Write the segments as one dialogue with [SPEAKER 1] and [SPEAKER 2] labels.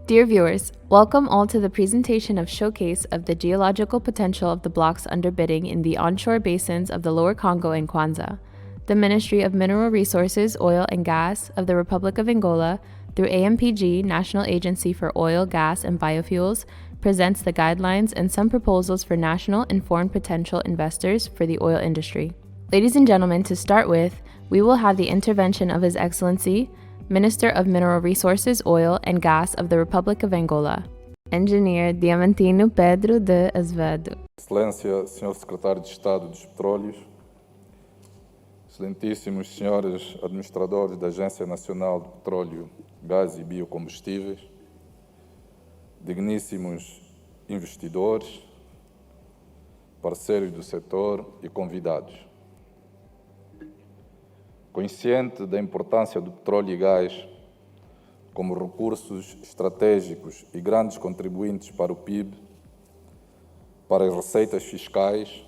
[SPEAKER 1] Dear viewers, welcome all to the presentation of Showcase of the geological potential of the blocks under bidding in the onshore basins of the Lower Congo and Kwanza. The Ministry of Mineral Resources, Oil and Gas of the Republic of Angola, through AMPG, National Agency for Oil, Gas, and Biofuels, presents the guidelines and some proposals for national and foreign potential investors for the oil industry. Ladies and gentlemen, to start with, we will have the intervention of His Excellency, Minister of Mineral Resources, Oil and Gas of the Republic of Angola, Engineer Diamantino Pedro de Azevedo.
[SPEAKER 2] Excelência, Senhor Secretário de Estado dos Petróleos, excelentíssimos senhores administradores da Agência Nacional de Petróleo, Gás e Biocombustíveis, digníssimos investidores, parceiros do setor e convidados. Consciente da importância do petróleo e gás como recursos estratégicos e grandes contribuintes para o PIB, para as receitas fiscais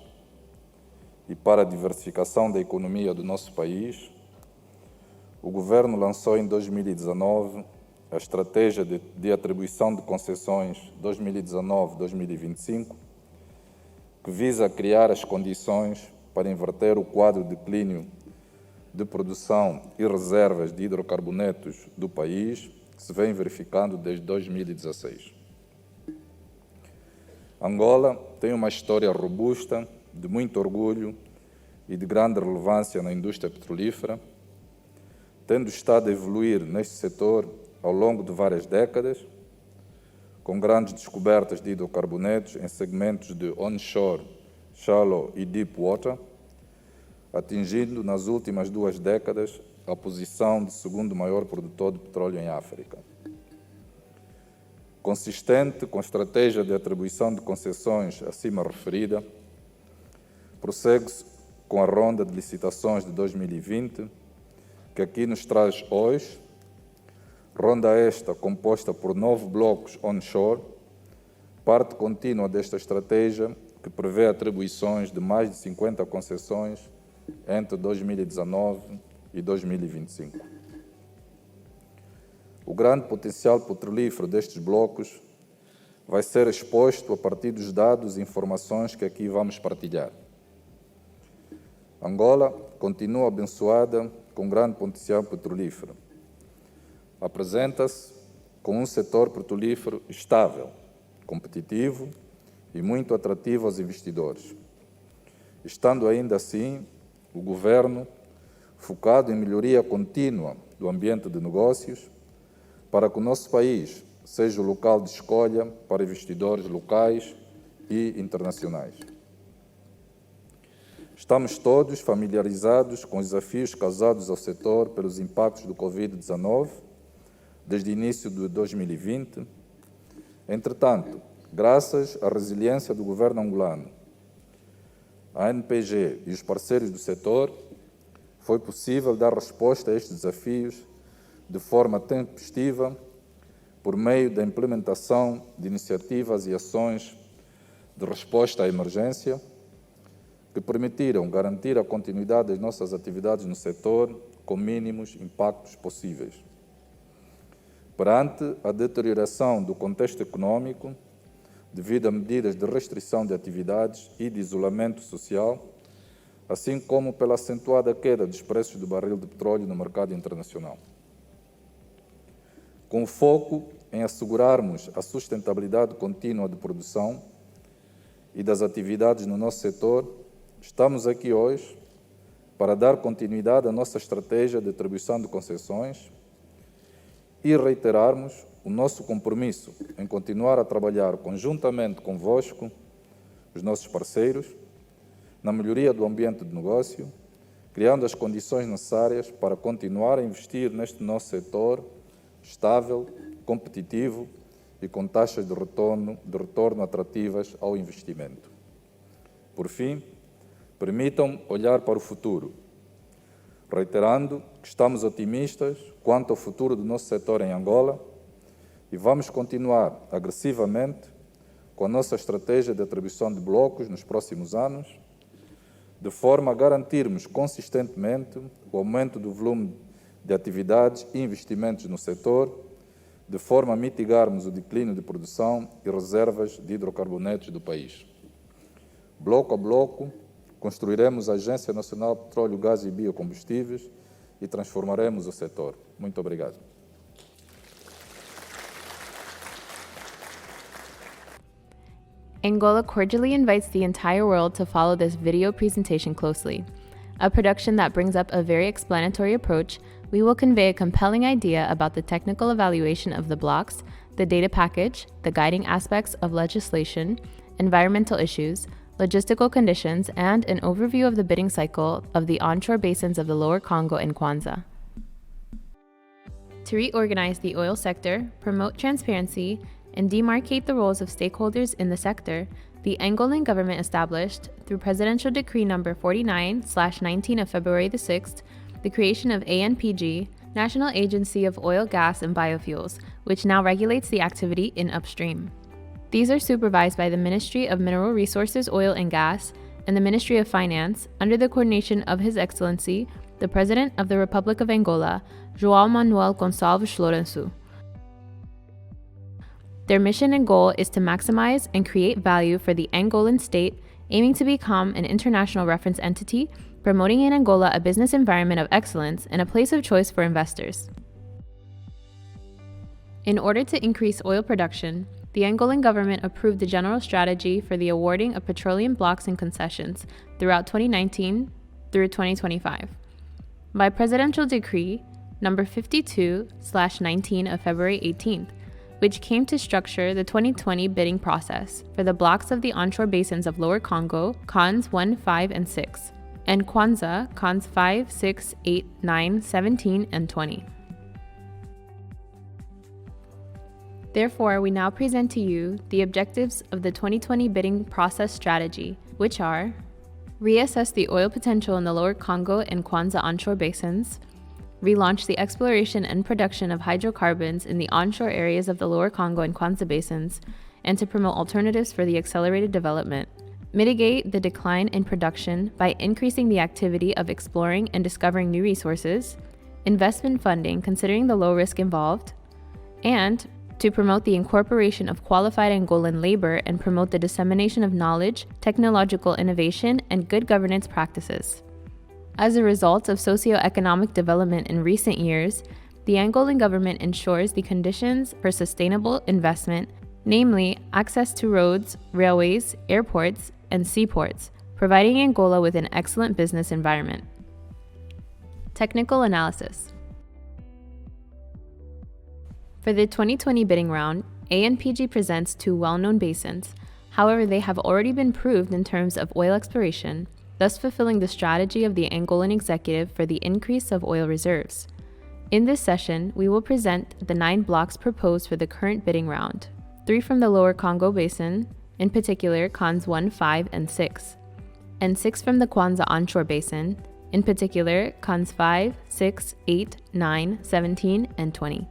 [SPEAKER 2] e para a diversificação da economia do nosso país, o Governo lançou em 2019 a Estratégia de Atribuição de Concessões 2019-2025, que visa criar as condições para inverter o quadro de declínio de produção e reservas de hidrocarbonetos do país, que se vem verificando desde 2016. Angola tem uma história robusta, de muito orgulho e de grande relevância na indústria petrolífera, tendo estado a evoluir neste setor ao longo de várias décadas, com grandes descobertas de hidrocarbonetos em segmentos de onshore, shallow e deep water, atingindo nas últimas 2 décadas a posição de segundo maior produtor de petróleo em África. Consistente com a estratégia de atribuição de concessões acima referida, prossegue-se com a ronda de licitações de 2020, que aqui nos traz hoje, ronda esta composta por 9 blocos onshore, parte contínua desta estratégia que prevê atribuições de mais de 50 concessões entre 2019 e 2025. O grande potencial petrolífero destes blocos vai ser exposto a partir dos dados e informações que aqui vamos partilhar. Angola continua abençoada com grande potencial petrolífero. Apresenta-se com um setor petrolífero estável, competitivo e muito atrativo aos investidores. Estando ainda assim, o Governo, focado em melhoria contínua do ambiente de negócios, para que o nosso país seja o local de escolha para investidores locais e internacionais. Estamos todos familiarizados com os desafios causados ao setor pelos impactos do Covid-19, desde o início de 2020. Entretanto, graças à resiliência do governo angolano, a ANPG e os parceiros do setor, foi possível dar resposta a estes desafios de forma tempestiva por meio da implementação de iniciativas e ações de resposta à emergência que permitiram garantir a continuidade das nossas atividades no setor com mínimos impactos possíveis. Perante a deterioração do contexto econômico, devido a medidas de restrição de atividades e de isolamento social, assim como pela acentuada queda dos preços do barril de petróleo no mercado internacional. Com foco em assegurarmos a sustentabilidade contínua de produção e das atividades no nosso setor, estamos aqui hoje para dar continuidade à nossa estratégia de atribuição de concessões e reiterarmos o nosso compromisso em continuar a trabalhar conjuntamente convosco, os nossos parceiros, na melhoria do ambiente de negócio, criando as condições necessárias para continuar a investir neste nosso setor estável, competitivo e com taxas de retorno atrativas ao investimento. Por fim, permitam-me olhar para o futuro, reiterando que estamos otimistas quanto ao futuro do nosso setor em Angola e vamos continuar agressivamente com a nossa estratégia de atribuição de blocos nos próximos anos, de forma a garantirmos consistentemente o aumento do volume de atividades e investimentos no setor, de forma a mitigarmos o declínio de produção e reservas de hidrocarbonetos do país. Bloco a bloco, construiremos a Agência Nacional de Petróleo, Gás e Biocombustíveis e transformaremos o setor. Muito obrigado.
[SPEAKER 1] Angola cordially invites the entire world to follow this video presentation closely. A production that brings up a very explanatory approach, we will convey a compelling idea about the technical evaluation of the blocks, the data package, the guiding aspects of legislation, environmental issues, logistical conditions, and an overview of the bidding cycle of the onshore basins of the Lower Congo and Kwanza. To reorganize the oil sector, promote transparency, and demarcate the roles of stakeholders in the sector, the Angolan government established, through Presidential Decree No. 49/19 of February 6th, the creation of ANPG, National Agency of Oil, Gas, and Biofuels, which now regulates the activity in upstream. These are supervised by the Ministry of Mineral Resources, Oil, and Gas, and the Ministry of Finance, under the coordination of His Excellency, the President of the Republic of Angola, João Manuel Gonçalves Lourenço. Their mission and goal is to maximize and create value for the Angolan state, aiming to become an international reference entity, promoting in Angola a business environment of excellence and a place of choice for investors. In order to increase oil production, the Angolan government approved the general strategy for the awarding of petroleum blocks and concessions throughout 2019 through 2025. By Presidential Decree No. 52/19 of February 18th, which came to structure the 2020 bidding process for the blocks of the onshore basins of Lower Congo, Cons 1, 5, and 6, and Kwanza, Cons 5, 6, 8, 9, 17, and 20. Therefore, we now present to you the objectives of the 2020 bidding process strategy, which are: reassess the oil potential in the Lower Congo and Kwanza onshore basins, relaunch the exploration and production of hydrocarbons in the onshore areas of the Lower Congo and Kwanza basins, and to promote alternatives for the accelerated development, mitigate the decline in production by increasing the activity of exploring and discovering new resources, investment funding considering the low risk involved, and to promote the incorporation of qualified Angolan labor and promote the dissemination of knowledge, technological innovation, and good governance practices. As a result of socio-economic development in recent years, the Angolan government ensures the conditions for sustainable investment, namely access to roads, railways, airports, and seaports, providing Angola with an excellent business environment. Technical analysis. For the 2020 bidding round, ANPG presents two well-known basins. However, they have already been proved in terms of oil exploration, thus fulfilling the strategy of the Angolan executive for the increase of oil reserves. In this session, we will present the 9 blocks proposed for the current bidding round, 3 from the Lower Congo Basin, in particular Cons 1, 5, and 6, and 6 from the Kwanza onshore basin, in particular Cons 5, 6, 8, 9, 17, and 20.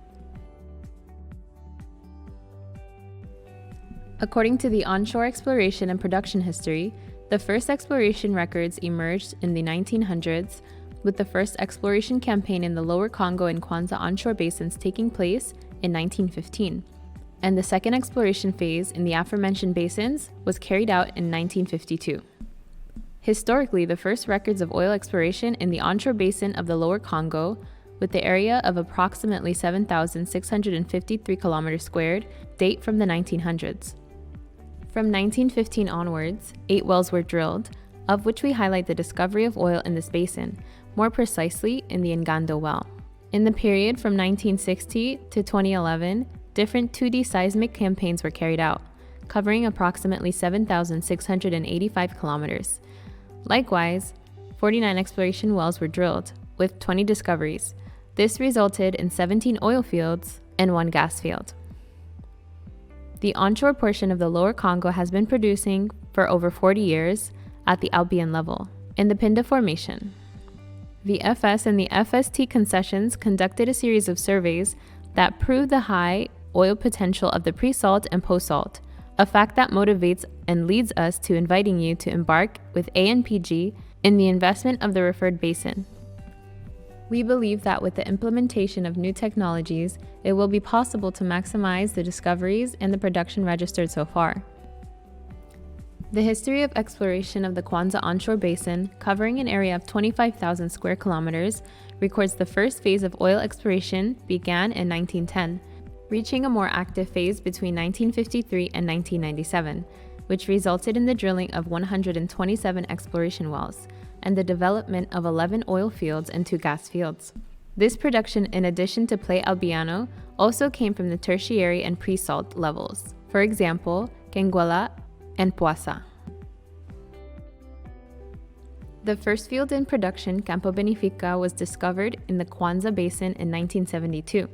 [SPEAKER 1] According to the onshore exploration and production history, the first exploration records emerged in the 1900s, with the first exploration campaign in the Lower Congo and Kwanza onshore basins taking place in 1915, and the second exploration phase in the aforementioned basins was carried out in 1952. Historically, the first records of oil exploration in the onshore basin of the Lower Congo, with the area of approximately 7,653 kilometers squared, date from the 1900s. From 1915 onwards, 8 wells were drilled, of which we highlight the discovery of oil in this basin, more precisely in the Ngando well. In the period from 1960 to 2011, different 2D seismic campaigns were carried out, covering approximately 7,685 kilometers. Likewise, 49 exploration wells were drilled, with 20 discoveries. This resulted in 17 oil fields and 1 gas field. The onshore portion of the Lower Congo has been producing for over 40 years at the Albion level, in the Pinda Formation. The FS and the FST concessions conducted a series of surveys that proved the high oil potential of the pre-salt and post-salt, a fact that motivates and leads us to inviting you to embark with ANPG in the investment of the referred basin. We believe that with the implementation of new technologies, it will be possible to maximize the discoveries and the production registered so far. The history of exploration of the Kwanza onshore basin, covering an area of 25,000 square kilometers, records the first phase of oil exploration began in 1910, reaching a more active phase between 1953 and 1997, which resulted in the drilling of 127 exploration wells and the development of 11 oil fields and 2 gas fields. This production, in addition to Play Albiano, also came from the tertiary and pre-salt levels, for example, Angola and Puasa. The first field in production, Campo Benefica, was discovered in the Kwanza Basin in 1972.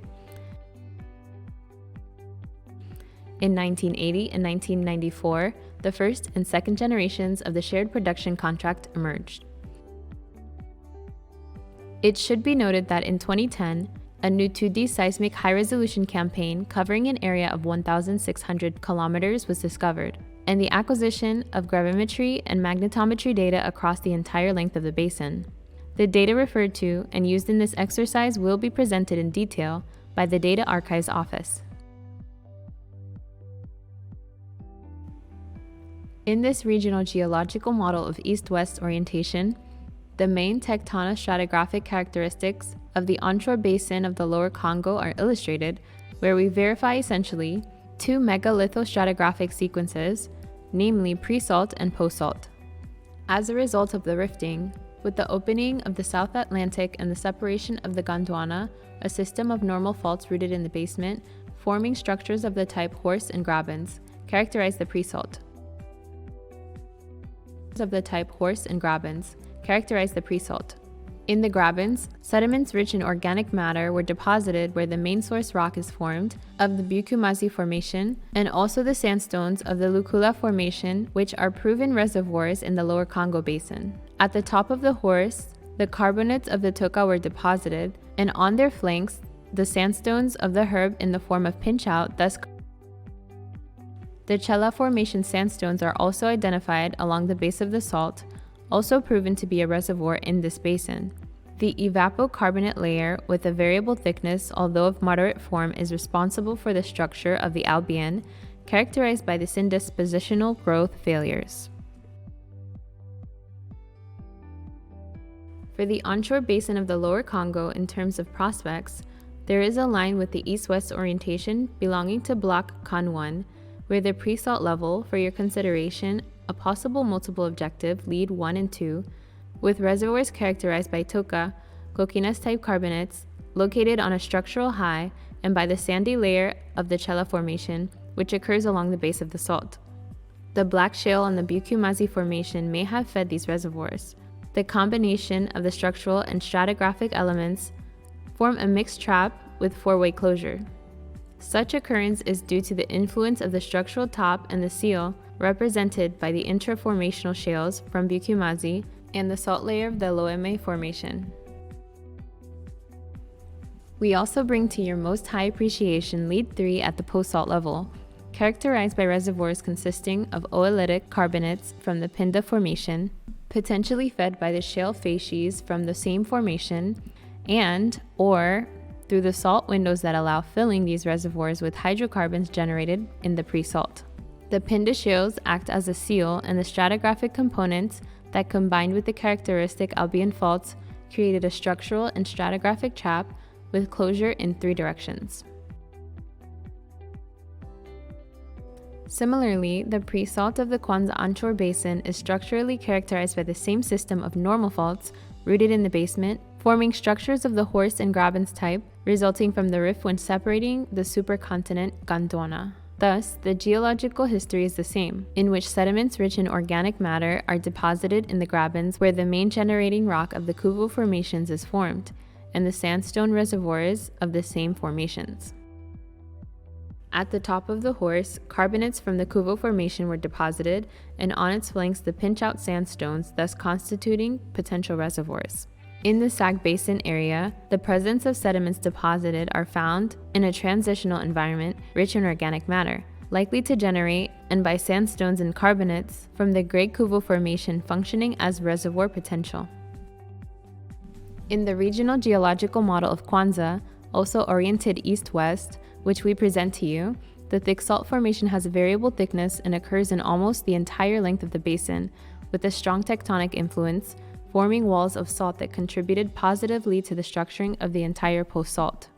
[SPEAKER 1] In 1980 and 1994, the first and second generations of the shared production contract emerged. It should be noted that in 2010, a new 2D seismic high-resolution campaign covering an area of 1,600 kilometers was discovered, and the acquisition of gravimetry and magnetometry data across the entire length of the basin. The data referred to and used in this exercise will be presented in detail by the Data Archives Office. In this regional geological model of east-west orientation, the main tectonostratigraphic characteristics of the onshore basin of the Lower Congo are illustrated, where we verify essentially 2 megalithostratigraphic sequences, namely pre-salt and post-salt. As a result of the rifting, with the opening of the South Atlantic and the separation of the Gondwana, a system of normal faults rooted in the basement, forming structures of the type horse and grabens, characterize the pre-salt. In the grabens, sediments rich in organic matter were deposited where the main source rock is formed of the Bukumazi Formation and also the sandstones of the Lukula Formation, which are proven reservoirs in the Lower Congo Basin. At the top of the horse, the carbonates of the Toka were deposited, and on their flanks, the sandstones of the Herb in the form of pinch-out, thus the Chela Formation sandstones are also identified along the base of the salt, also proven to be a reservoir in this basin. The evapocarbonate layer with a variable thickness, although of moderate form, is responsible for the structure of the Albion, characterized by the syndispositional growth failures. For the onshore basin of the Lower Congo in terms of prospects, there is a line with the east-west orientation belonging to Block Con 1, where the pre-salt level, for your consideration, a possible multiple objective, lead 1 and 2, with reservoirs characterized by Toka, coquinous-type carbonates, located on a structural high, and by the sandy layer of the Chela Formation, which occurs along the base of the salt. The black shale on the Bukumazi Formation may have fed these reservoirs. The combination of the structural and stratigraphic elements form a mixed trap with four-way closure. Such occurrence is due to the influence of the structural top and the seal, represented by the intraformational shales from Bukumazi and the salt layer of the Loeme Formation. We also bring to your most high appreciation lead 3 at the post-salt level, characterized by reservoirs consisting of oolitic carbonates from the Pinda Formation, potentially fed by the shale facies from the same formation, or through the salt windows that allow filling these reservoirs with hydrocarbons generated in the pre-salt. The Pinda shales act as a seal, and the stratigraphic components that combined with the characteristic Albion faults created a structural and stratigraphic trap with closure in 3 directions. Similarly, the pre-salt of the Kwanza onshore basin is structurally characterized by the same system of normal faults rooted in the basement, forming structures of the horse and grabens type, resulting from the rift when separating the supercontinent Gondwana. Thus, the geological history is the same, in which sediments rich in organic matter are deposited in the grabens where the main generating rock of the Kuvu formations is formed, and the sandstone reservoirs of the same formations. At the top of the horse, carbonates from the Kuvu Formation were deposited, and on its flanks the pinch-out sandstones, thus constituting potential reservoirs. In the Sag Basin area, the presence of sediments deposited are found in a transitional environment rich in organic matter, likely to generate, and by sandstones and carbonates, from the Great Kuvu Formation functioning as reservoir potential. In the regional geological model of Kwanza, also oriented east-west, which we present to you, the thick salt formation has a variable thickness and occurs in almost the entire length of the basin, with a strong tectonic influence, forming walls of salt that contributed positively to the structuring of the entire post-salt.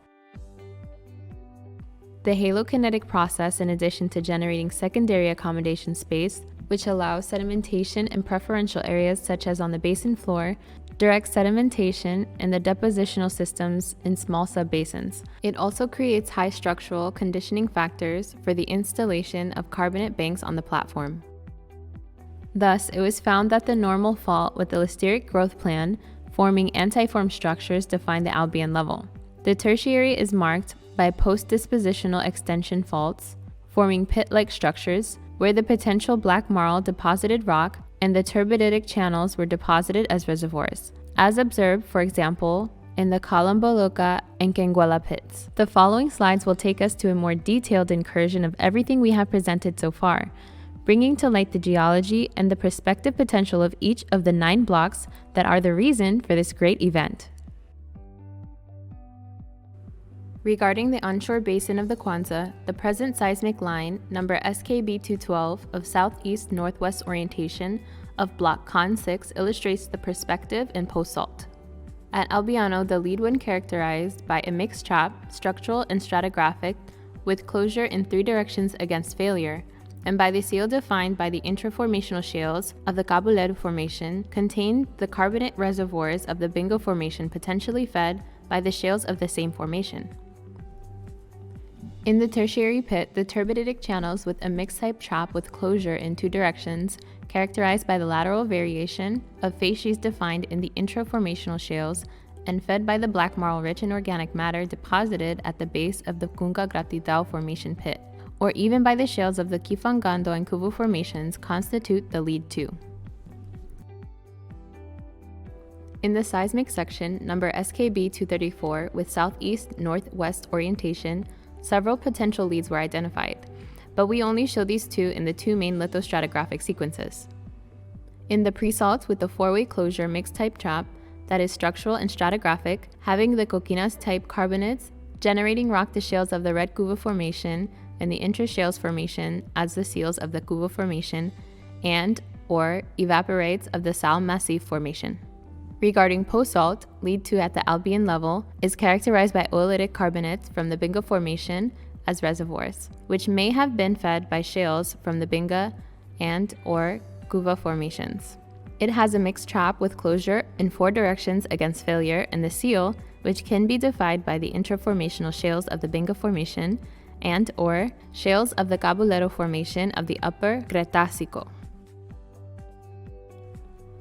[SPEAKER 1] The halokinetic process, in addition to generating secondary accommodation space, which allows sedimentation in preferential areas such as on the basin floor, directs sedimentation in the depositional systems in small subbasins. It also creates high structural conditioning factors for the installation of carbonate banks on the platform. Thus, it was found that the normal fault with the lasteric growth plan forming antiform structures define the Albion level. The tertiary is marked by post-dispositional extension faults, forming pit-like structures, where the potential black marl deposited rock and the turbiditic channels were deposited as reservoirs, as observed, for example, in the Kalamboloka and Kenguela pits. The following slides will take us to a more detailed incursion of everything we have presented so far, bringing to light the geology and the prospective potential of each of the 9 blocks that are the reason for this great event. Regarding the onshore basin of the Kwanza, the present seismic line, number SKB212 of southeast-northwest orientation of block Con 6 illustrates the perspective in post-salt. At Albiano, the lead one characterized by a mixed trap, structural and stratigraphic, with closure in 3 directions against failure, and by the seal defined by the intraformational shales of the Cabulero Formation, contained the carbonate reservoirs of the Bingo Formation potentially fed by the shales of the same formation. In the tertiary pit, the turbiditic channels with a mixed-type trap with closure in 2 directions, characterized by the lateral variation of facies defined in the intraformational shales and fed by the black marl-rich in organic matter deposited at the base of the Kunga Gratidao Formation pit, or even by the shales of the Kifangando and Kuvu formations, constitute the lead 2. In the seismic section, number SKB234 with southeast-northwest orientation, several potential leads were identified, but we only show these 2 in the 2 main lithostratigraphic sequences. In the pre-salt with the 4-way closure mixed-type trap that is structural and stratigraphic, having the Coquinas-type carbonates generating rock to shales of the Red Kuva Formation and the intra-shales formation as the seals of the Kuva Formation and or evaporates of the Sal Massif Formation. Regarding post-salt, lead 2 at the Albion level is characterized by oolitic carbonates from the Binga Formation as reservoirs, which may have been fed by shales from the Binga and or Kuva formations. It has a mixed trap with closure in 4 directions against failure and the seal, which can be defined by the intraformational shales of the Binga Formation and or shales of the Cabulero Formation of the Upper Cretácico.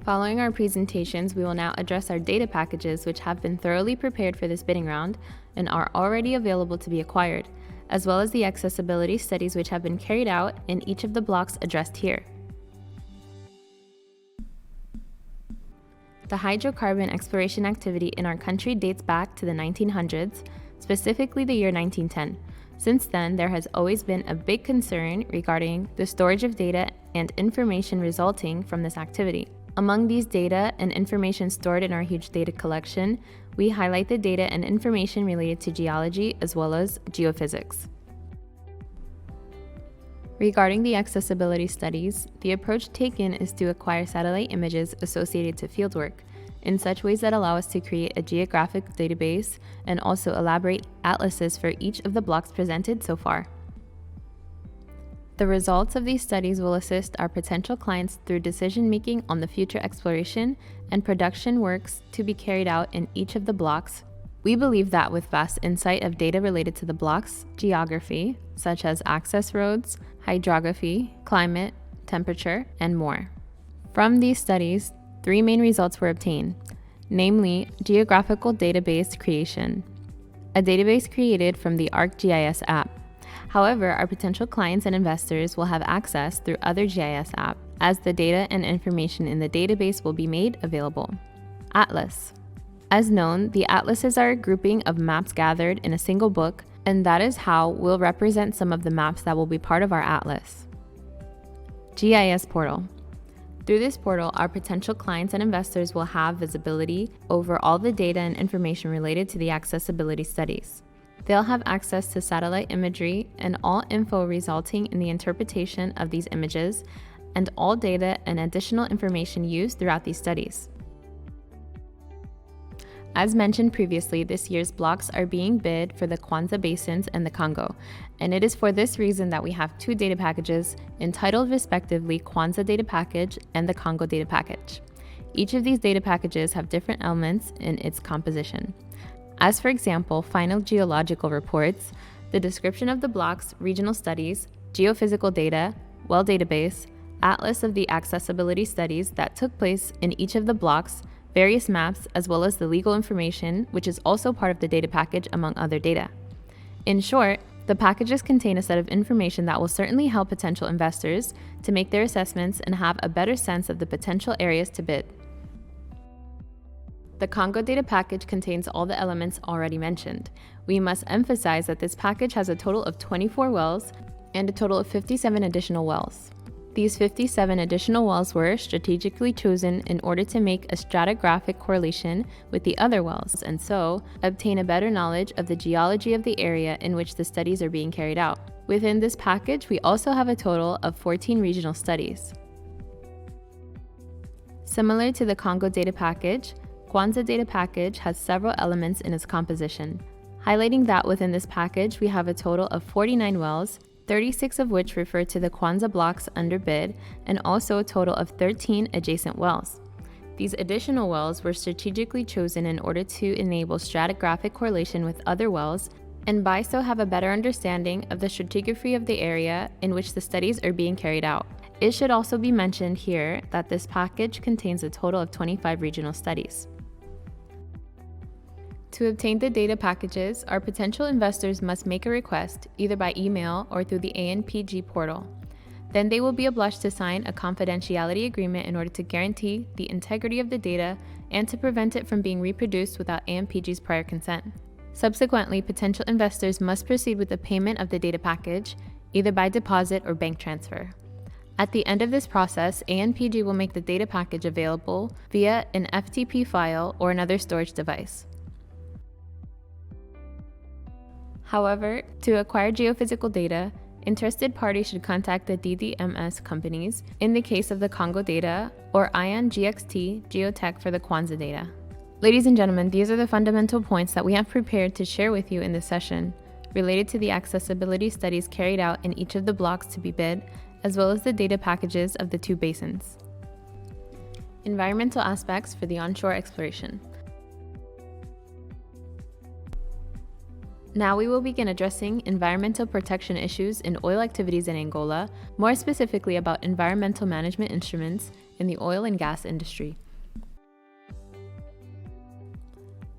[SPEAKER 1] Following our presentations, we will now address our data packages which have been thoroughly prepared for this bidding round and are already available to be acquired, as well as the accessibility studies which have been carried out in each of the blocks addressed here. The hydrocarbon exploration activity in our country dates back to the 1900s, specifically the year 1910. Since then, there has always been a big concern regarding the storage of data and information resulting from this activity. Among these data and information stored in our huge data collection, we highlight the data and information related to geology as well as geophysics. Regarding the accessibility studies, the approach taken is to acquire satellite images associated to fieldwork in such ways that allow us to create a geographic database and also elaborate atlases for each of the blocks presented so far. The results of these studies will assist our potential clients through decision-making on the future exploration and production works to be carried out in each of the blocks. We believe that with vast insight of data related to the blocks' geography, such as access roads, hydrography, climate, temperature, and more. From these studies, 3 main results were obtained, namely geographical database creation, a database created from the ArcGIS app. However, our potential clients and investors will have access through other GIS apps, as the data and information in the database will be made available. Atlas. As known, the atlases are a grouping of maps gathered in a single book, and that is how we'll represent some of the maps that will be part of our atlas. GIS portal. Through this portal, our potential clients and investors will have visibility over all the data and information related to the accessibility studies. They'll have access to satellite imagery and all info resulting in the interpretation of these images and all data and additional information used throughout these studies. As mentioned previously, this year's blocks are being bid for the Kwanza basins and the Congo, and it is for this reason that we have two data packages entitled respectively Kwanza Data Package and the Congo Data Package. Each of these data packages have different elements in its composition. As for example, final geological reports, the description of the blocks, regional studies, geophysical data, well database, atlas of the accessibility studies that took place in each of the blocks, various maps, as well as the legal information, which is also part of the data package among other data. In short, the packages contain a set of information that will certainly help potential investors to make their assessments and have a better sense of the potential areas to bid. The Congo data package contains all the elements already mentioned. We must emphasize that this package has a total of 24 wells and a total of 57 additional wells. These 57 additional wells were strategically chosen in order to make a stratigraphic correlation with the other wells and so obtain a better knowledge of the geology of the area in which the studies are being carried out. Within this package, we also have a total of 14 regional studies. Similar to the Congo data package, Kwanza data package has several elements in its composition, highlighting that within this package we have a total of 49 wells, 36 of which refer to the Kwanza blocks under bid, and also a total of 13 adjacent wells. These additional wells were strategically chosen in order to enable stratigraphic correlation with other wells, and by so have a better understanding of the stratigraphy of the area in which the studies are being carried out. It should also be mentioned here that this package contains a total of 25 regional studies. To obtain the data packages, our potential investors must make a request either by email or through the ANPG portal. Then they will be obliged to sign a confidentiality agreement in order to guarantee the integrity of the data and to prevent it from being reproduced without ANPG's prior consent. Subsequently, potential investors must proceed with the payment of the data package, either by deposit or bank transfer. At the end of this process, ANPG will make the data package available via an FTP file or another storage device. However, to acquire geophysical data, interested parties should contact the DDMS companies in the case of the Congo data or ION GXT Geotech for the Kwanza data. Ladies and gentlemen, these are the fundamental points that we have prepared to share with you in this session related to the accessibility studies carried out in each of the blocks to be bid, as well as the data packages of the two basins. Environmental aspects for the onshore exploration. Now we will begin addressing environmental protection issues in oil activities in Angola, more specifically about environmental management instruments in the oil and gas industry.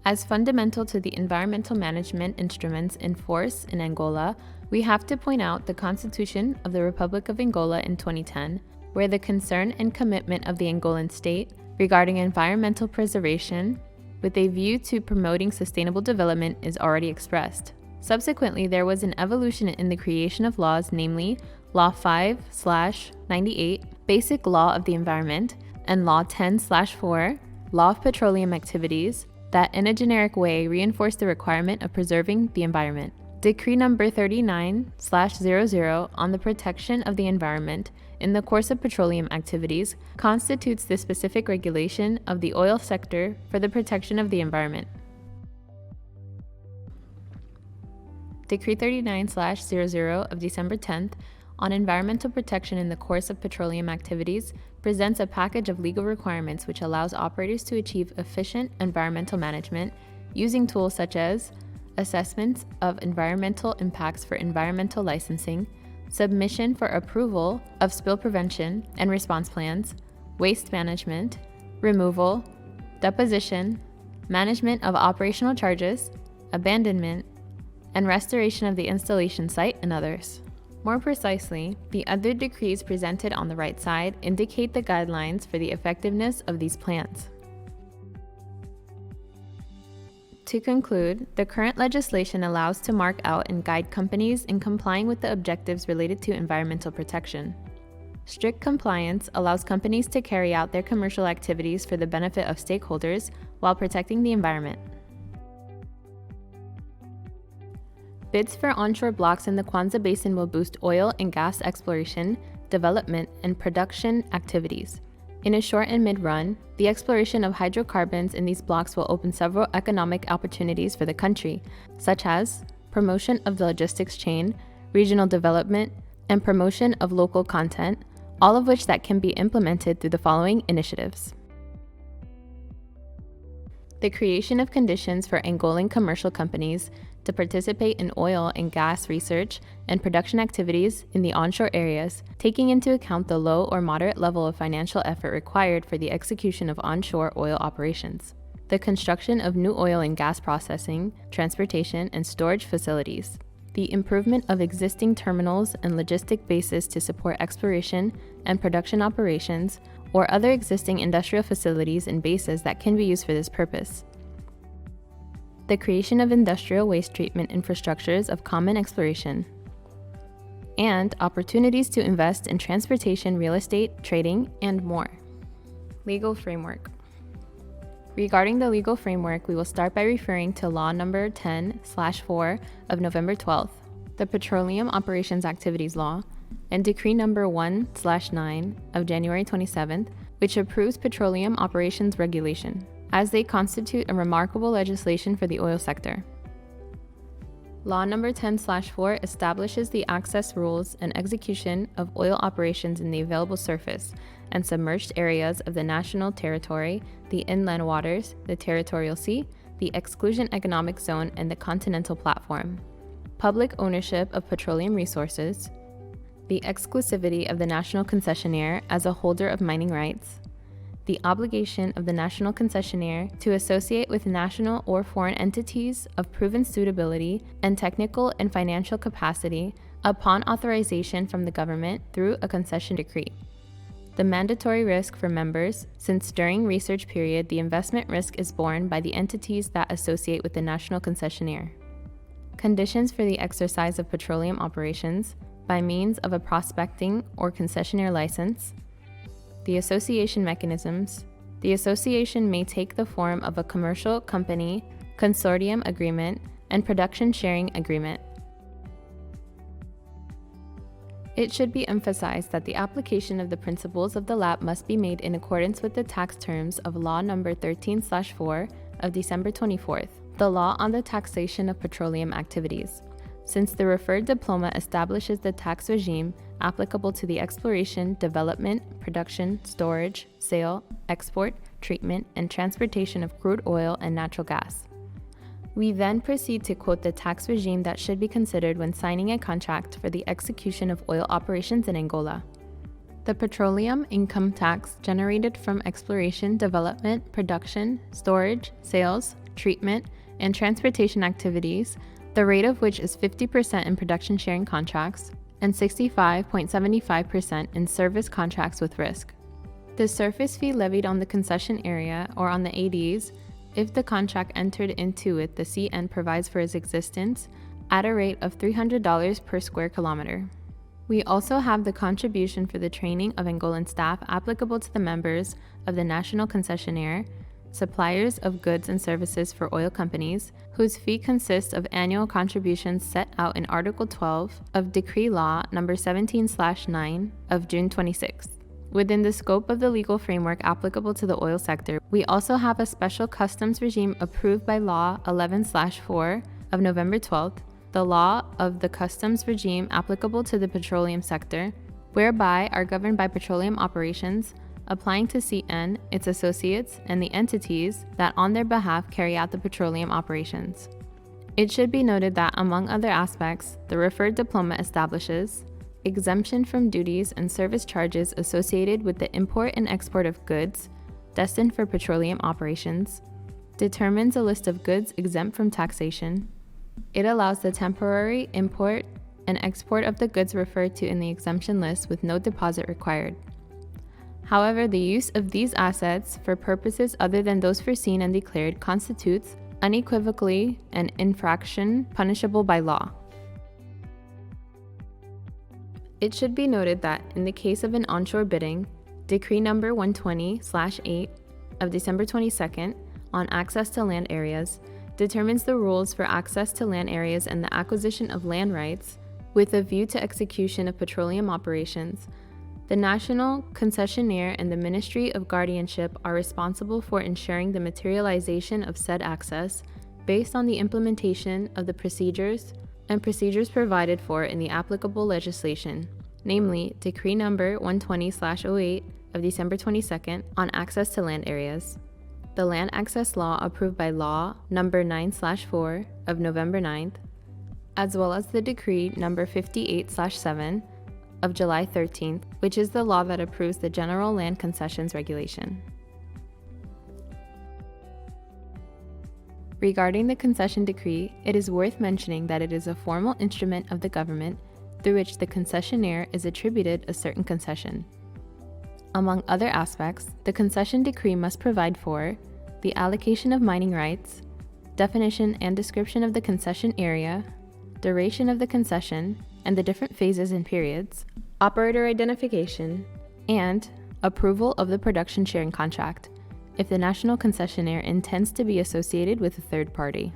[SPEAKER 1] As fundamental to the environmental management instruments in force in Angola, we have to point out the Constitution of the Republic of Angola in 2010, where the concern and commitment of the Angolan state regarding environmental preservation with a view to promoting sustainable development is already expressed. Subsequently, there was an evolution in the creation of laws, namely Law 5/98, Basic Law of the Environment, and Law 10/4, Law of Petroleum Activities, that in a generic way reinforce the requirement of preserving the environment. Decree number 39/00 on the protection of the environment in the course of petroleum activities constitutes the specific regulation of the oil sector for the protection of the environment. Decree 39/00 of December 10th on environmental protection in the course of petroleum activities presents a package of legal requirements which allows operators to achieve efficient environmental management using tools such as assessments of environmental impacts for environmental licensing, submission for approval of spill prevention and response plans, waste management, removal, deposition, management of operational charges, abandonment, and restoration of the installation site, and others. More precisely, the other decrees presented on the right side indicate the guidelines for the effectiveness of these plans. To conclude, the current legislation allows to mark out and guide companies in complying with the objectives related to environmental protection. Strict compliance allows companies to carry out their commercial activities for the benefit of stakeholders while protecting the environment. Bids for onshore blocks in the Kwanza Basin will boost oil and gas exploration, development, and production activities. In a short and mid-run, the exploration of hydrocarbons in these blocks will open several economic opportunities for the country, such as promotion of the logistics chain, regional development, and promotion of local content, all of which that can be implemented through the following initiatives. The creation of conditions for Angolan commercial companies to participate in oil and gas research and production activities in the onshore areas, taking into account the low or moderate level of financial effort required for the execution of onshore oil operations. The construction of new oil and gas processing, transportation, and storage facilities. The improvement of existing terminals and logistic bases to support exploration and production operations, or other existing industrial facilities and bases that can be used for this purpose. The creation of industrial waste treatment infrastructures of common exploration, and opportunities to invest in transportation, real estate, trading, and more. Legal framework. Regarding the legal framework, we will start by referring to Law Number 10/4 of November 12th, the Petroleum Operations Activities Law, and Decree Number 1/9 of January 27th, which approves Petroleum Operations Regulation, as they constitute a remarkable legislation for the oil sector. Law Number 10/4 establishes the access rules and execution of oil operations in the available surface and submerged areas of the national territory, the inland waters, the territorial sea, the exclusion economic zone, and the continental platform. Public ownership of petroleum resources, the exclusivity of the national concessionaire as a holder of mining rights, the obligation of the national concessionaire to associate with national or foreign entities of proven suitability and technical and financial capacity upon authorization from the government through a concession decree. The mandatory risk for members, since during research period the investment risk is borne by the entities that associate with the national concessionaire. Conditions for the exercise of petroleum operations by means of a prospecting or concessionaire license. The association mechanisms. The association may take the form of a commercial company, consortium agreement, and production sharing agreement. It should be emphasized that the application of the principles of the LAP must be made in accordance with the tax terms of Law Number 13/4 of December 24th, the law on the taxation of petroleum activities, since the referred diploma establishes the tax regime applicable to the exploration, development, production, storage, sale, export, treatment, and transportation of crude oil and natural gas. We then proceed to quote the tax regime that should be considered when signing a contract for the execution of oil operations in Angola. The petroleum income tax generated from exploration, development, production, storage, sales, treatment, and transportation activities, the rate of which is 50% in production sharing contracts and 65.75% in service contracts with risk. The surface fee levied on the concession area or on the ADs, if the contract entered into with the CN provides for its existence, at a rate of $300 per square kilometer. We also have the contribution for the training of Angolan staff applicable to the members of the national concessionaire, suppliers of goods and services for oil companies, whose fee consists of annual contributions set out in Article 12 of Decree Law Number 17/9 of June 26. Within the scope of the legal framework applicable to the oil sector, we also have a special customs regime approved by Law 11/4 of November 12th, the law of the customs regime applicable to the petroleum sector, whereby are governed by petroleum operations, applying to CN, its associates, and the entities that on their behalf carry out the petroleum operations. It should be noted that, among other aspects, the referred diploma establishes exemption from duties and service charges associated with the import and export of goods destined for petroleum operations, determines a list of goods exempt from taxation. It allows the temporary import and export of the goods referred to in the exemption list with no deposit required. However, the use of these assets for purposes other than those foreseen and declared constitutes unequivocally an infraction punishable by law. It should be noted that in the case of an onshore bidding, Decree number 120/8 of December 22nd on access to land areas determines the rules for access to land areas and the acquisition of land rights with a view to execution of petroleum operations. The national concessionaire and the Ministry of Guardianship are responsible for ensuring the materialization of said access based on the implementation of the procedures provided for in the applicable legislation, namely Decree number 120/08 of December 22nd on access to land areas, the Land Access Law approved by Law number 9/4 of November 9th, as well as the Decree number 58/7 of July 13th, which is the law that approves the General Land Concessions Regulation. Regarding the concession decree, it is worth mentioning that it is a formal instrument of the government through which the concessionaire is attributed a certain concession. Among other aspects, the concession decree must provide for the allocation of mining rights, definition and description of the concession area, duration of the concession and the different phases and periods, operator identification, and approval of the production sharing contract, if the national concessionaire intends to be associated with a third party.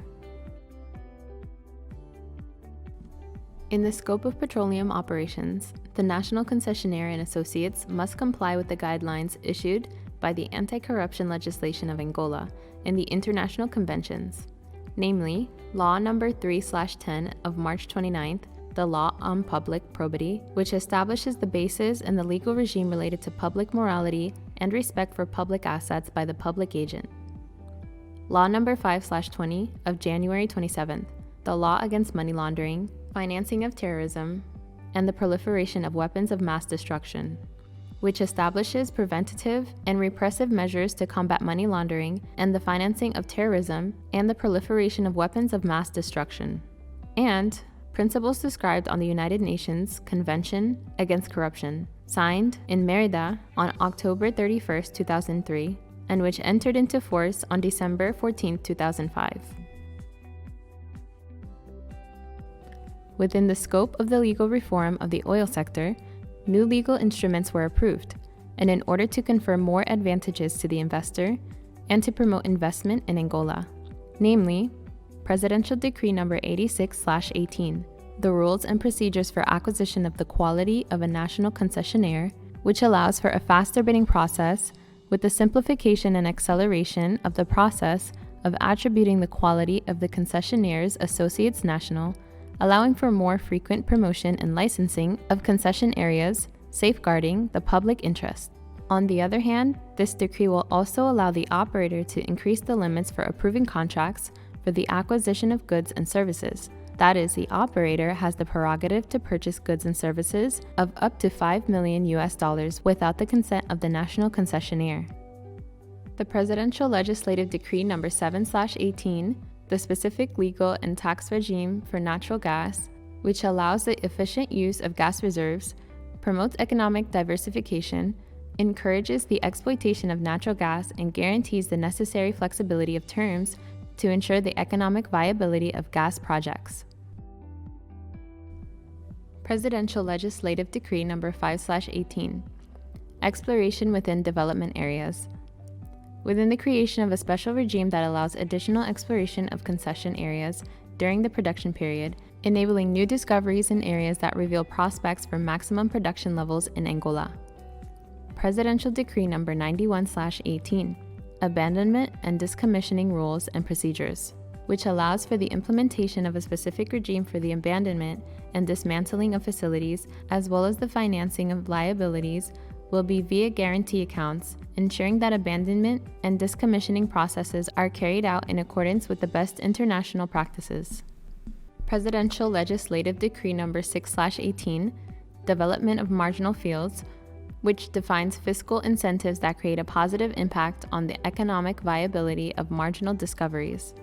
[SPEAKER 1] In the scope of petroleum operations, the national concessionaire and associates must comply with the guidelines issued by the anti-corruption legislation of Angola and the international conventions, namely Law number 3/10 of March 29th, the Law on Public Probity, which establishes the basis and the legal regime related to public morality and respect for public assets by the public agent. Law number 5/20 of January 27th, the Law against money laundering, financing of terrorism, and the proliferation of weapons of mass destruction, which establishes preventative and repressive measures to combat money laundering and the financing of terrorism and the proliferation of weapons of mass destruction, and principles described on the United Nations Convention Against Corruption, signed in Merida on October 31st, 2003, and which entered into force on December 14, 2005. Within the scope of the legal reform of the oil sector, new legal instruments were approved, and in order to confer more advantages to the investor and to promote investment in Angola, namely, Presidential Decree number 86/18, the rules and procedures for acquisition of the quality of a national concessionaire, which allows for a faster bidding process with the simplification and acceleration of the process of attributing the quality of the concessionaire's associates national, allowing for more frequent promotion and licensing of concession areas, safeguarding the public interest. On the other hand, this decree will also allow the operator to increase the limits for approving contracts for the acquisition of goods and services. That is, the operator has the prerogative to purchase goods and services of up to $5 million without the consent of the national concessionaire. The Presidential Legislative Decree number 7/18, the specific legal and tax regime for natural gas, which allows the efficient use of gas reserves, promotes economic diversification, encourages the exploitation of natural gas, and guarantees the necessary flexibility of terms to ensure the economic viability of gas projects. Presidential Legislative Decree number 5/18, exploration within development areas. Within the creation of a special regime that allows additional exploration of concession areas during the production period, enabling new discoveries in areas that reveal prospects for maximum production levels in Angola. Presidential Decree number 91/18, abandonment and decommissioning rules and procedures, which allows for the implementation of a specific regime for the abandonment and dismantling of facilities, as well as the financing of liabilities, will be via guarantee accounts, ensuring that abandonment and decommissioning processes are carried out in accordance with the best international practices. Presidential Legislative Decree number 6/18, development of marginal fields, which defines fiscal incentives that create a positive impact on the economic viability of marginal discoveries.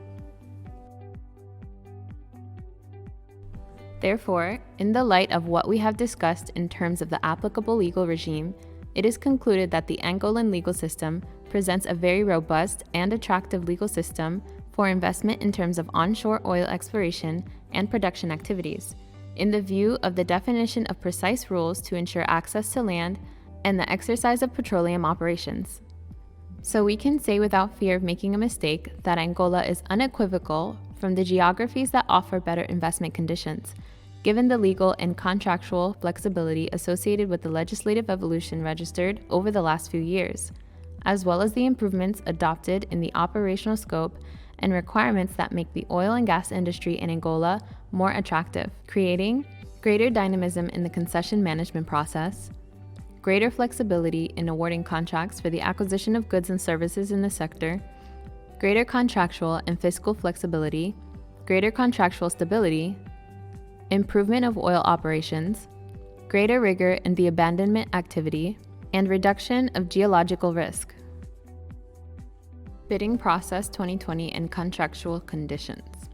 [SPEAKER 1] Therefore, in the light of what we have discussed in terms of the applicable legal regime, it is concluded that the Angolan legal system presents a very robust and attractive legal system for investment in terms of onshore oil exploration and production activities, in the view of the definition of precise rules to ensure access to land and the exercise of petroleum operations. So we can say without fear of making a mistake that Angola is unequivocal from the geographies that offer better investment conditions, given the legal and contractual flexibility associated with the legislative evolution registered over the last few years, as well as the improvements adopted in the operational scope and requirements that make the oil and gas industry in Angola more attractive, creating greater dynamism in the concession management process, greater flexibility in awarding contracts for the acquisition of goods and services in the sector, greater contractual and fiscal flexibility, greater contractual stability, improvement of oil operations, greater rigor in the abandonment activity, and reduction of geological risk. Bidding process 2020 and contractual conditions.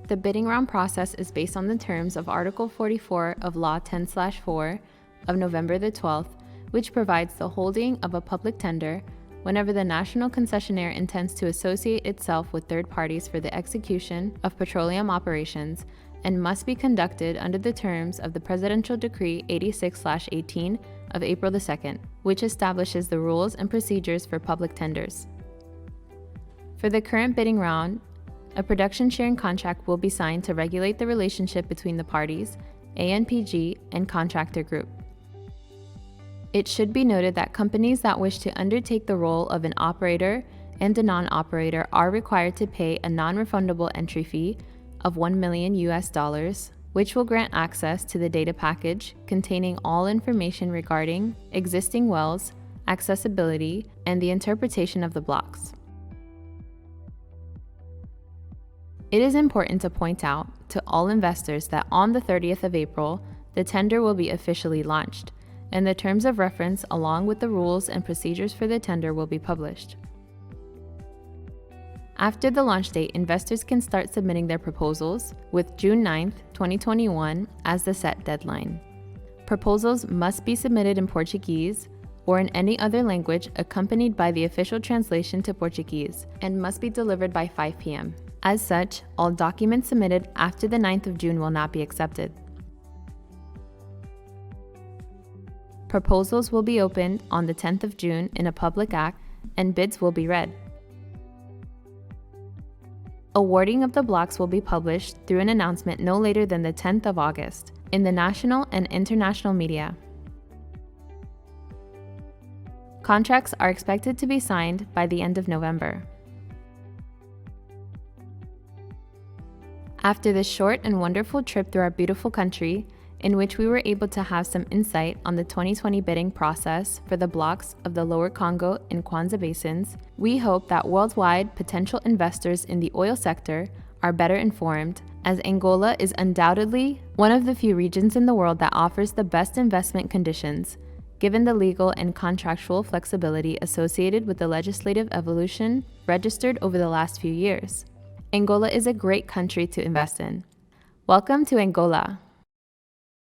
[SPEAKER 1] The bidding round process is based on the terms of Article 44 of Law 10/4 of November the 12th, which provides the holding of a public tender whenever the national concessionaire intends to associate itself with third parties for the execution of petroleum operations and must be conducted under the terms of the Presidential Decree 86/18 of April the 2nd, which establishes the rules and procedures for public tenders. For the current bidding round, a production sharing contract will be signed to regulate the relationship between the parties, ANPG, and contractor group. It should be noted that companies that wish to undertake the role of an operator and a non-operator are required to pay a non-refundable entry fee of $1 million, which will grant access to the data package containing all information regarding existing wells, accessibility, and the interpretation of the blocks. It is important to point out to all investors that on the 30th of April, the tender will be officially launched, and the terms of reference along with the rules and procedures for the tender will be published. After the launch date, investors can start submitting their proposals, with June 9th, 2021 as the set deadline. Proposals must be submitted in Portuguese or in any other language accompanied by the official translation to Portuguese and must be delivered by 5 p.m. As such, all documents submitted after the 9th of June will not be accepted. Proposals will be opened on the 10th of June in a public act, and bids will be read. Awarding of the blocks will be published through an announcement no later than the 10th of August in the national and international media. Contracts are expected to be signed by the end of November. After this short and wonderful trip through our beautiful country, in which we were able to have some insight on the 2020 bidding process for the blocks of the Lower Congo and Kwanza basins, we hope that worldwide potential investors in the oil sector are better informed, as Angola is undoubtedly one of the few regions in the world that offers the best investment conditions, given the legal and contractual flexibility associated with the legislative evolution registered over the last few years. Angola is a great country to invest in. Welcome to Angola.